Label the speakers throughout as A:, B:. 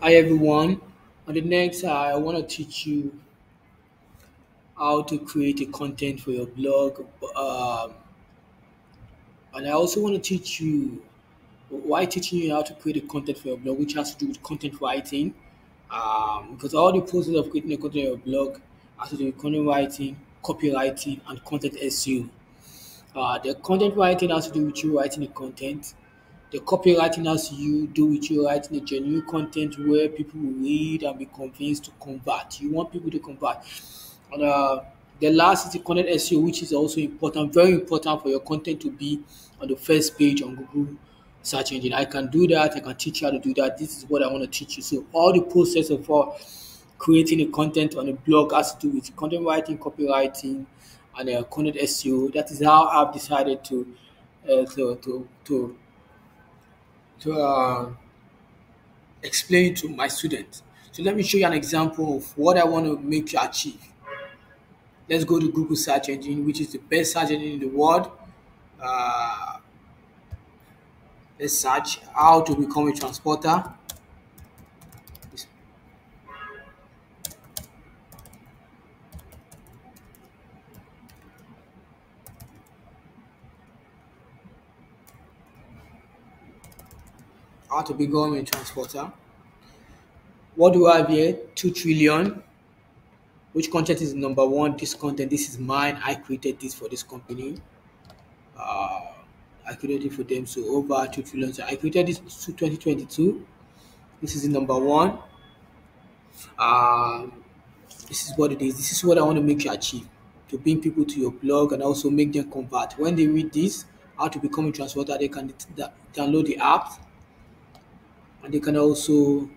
A: Hi everyone. On the next, I want to teach you how to create a content for your blog, and I also want to teach you why teaching you how to create a content for your blog, which has to do with content writing, because all the process of creating a content for your blog has to do with content writing, copywriting, and content SEO. The content writing has to do with you writing the content. The copywriting has to do with you writing a genuine content where people will read and be convinced to convert. You want people to convert. And the last is the content SEO, which is also important, very important for your content to be on the first page on Google search engine. I can do that. I can teach you how to do that. This is what I want to teach you. So all the process of creating a content on a blog has to do with content writing, copywriting, and content SEO. That is how I've decided to explain to my students. So let me show you an example of what I want to make you achieve. Let's go to Google search engine, which is the best search engine in the world. Uh, let's search how to become a transporter. How to become a transporter. What do I have here? 2 trillion. Which content is number one? This content. This is mine. I created this for this company. Uh, I created it for them. So over 2 trillion. So I created this to 2022. This is the number one. Um, this is what it is. This is what I want to make you achieve. To bring people to your blog and also make them convert. When they read this, how to become a transporter, they can download the app and they can also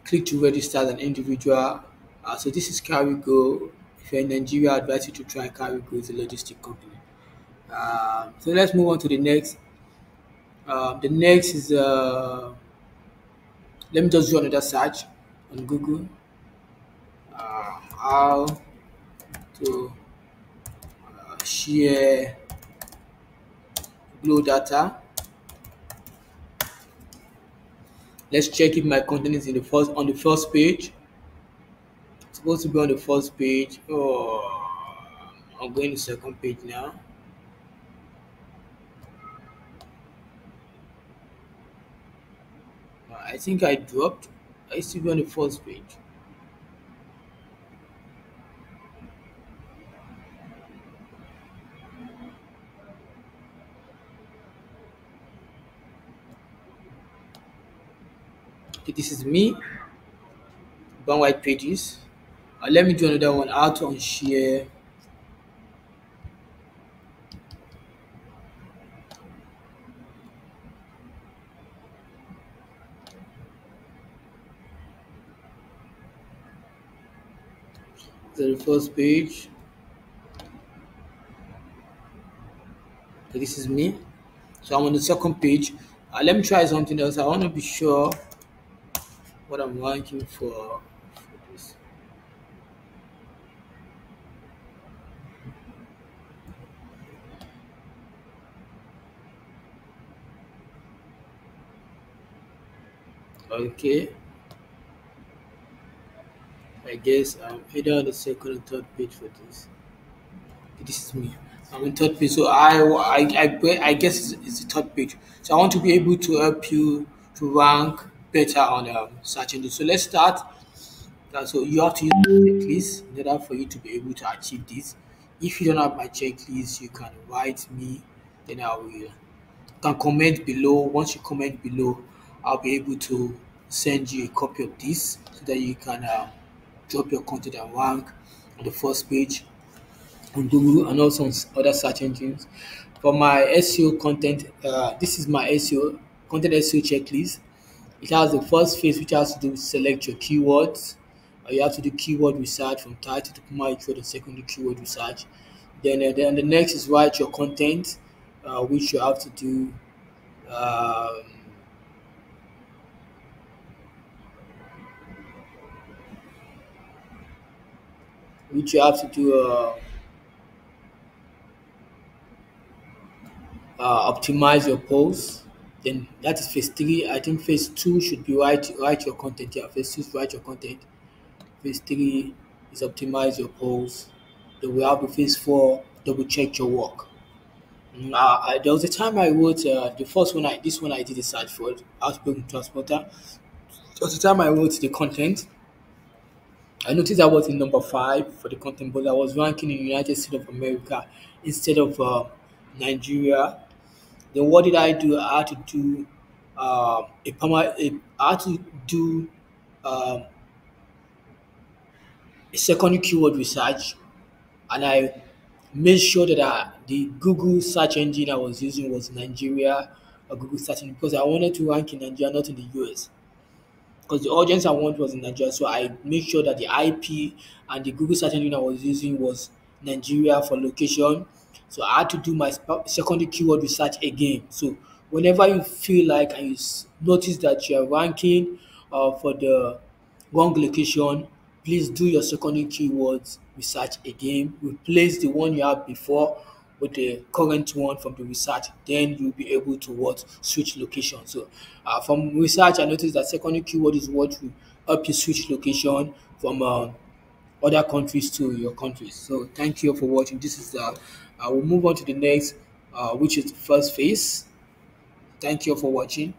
A: click to register as an individual. So this is Carrigo. If you're in Nigeria, I advise you to try Carrigo. It's a logistic company. So let's move on to the next. The next is let me just do another search on Google. How to share Glow data. Let's check if my content is in the first on the first page. It's supposed to be on the first page. Oh, I'm going to second page now. I think I dropped. I used to be on the first page. Okay, this is me, BrownWhitePages. Let me do another one. How to unshare the first page. Okay, this is me. So I'm on the second page. Let me try something else. I want to be sure what I'm ranking for this. Okay, I guess I'm either on the second or third page for this. This is me. I'm on third page, so I guess it's the third page. So I want to be able to help you to rank better on search engine. So let's start. So you have to use my checklist in order for you to be able to achieve this. If you don't have my checklist, you can write me. Then I will. You can comment below. Once you comment below, I'll be able to send you a copy of this so that you can drop your content and rank on the first page on Google and also on other search engines. For my SEO content, this is my SEO content SEO checklist. It has the first phase, which has to do with select your keywords. You have to do keyword research from title to command for the secondary keyword research. Then the next is write your content, which you have to do. Um, which you have to do optimize your posts. Then that is phase three. I think phase two should be write your content. Yeah, phase two is write your content. Phase three is optimize your posts. Then we have the phase four, double check your work. There was a time I wrote the first one. This one I did a search for Outbound Transporter. There was a time I wrote the content. I noticed I was in number five for the content, but I was ranking in United States of America instead of Nigeria. Then what did I do? I had to do I had to do um, a second keyword research, and I made sure that the Google search engine I was using was Nigeria or Google search engine because I wanted to rank in Nigeria, not in the US. Because the audience I want was in Nigeria. So I make sure that the IP and the Google search engine I was using was Nigeria for location. So I had to do my secondary keyword research again. So whenever you feel like and notice that you're ranking for the wrong location, please do your secondary keywords research again. Replace the one you have before with the current one from the research, then you'll be able to what switch location. So from research, I noticed that secondary keyword is what will help you switch location from other countries to your countries. So thank you for watching. This is the we'll move on to the next, which is the first phase. Thank you for watching.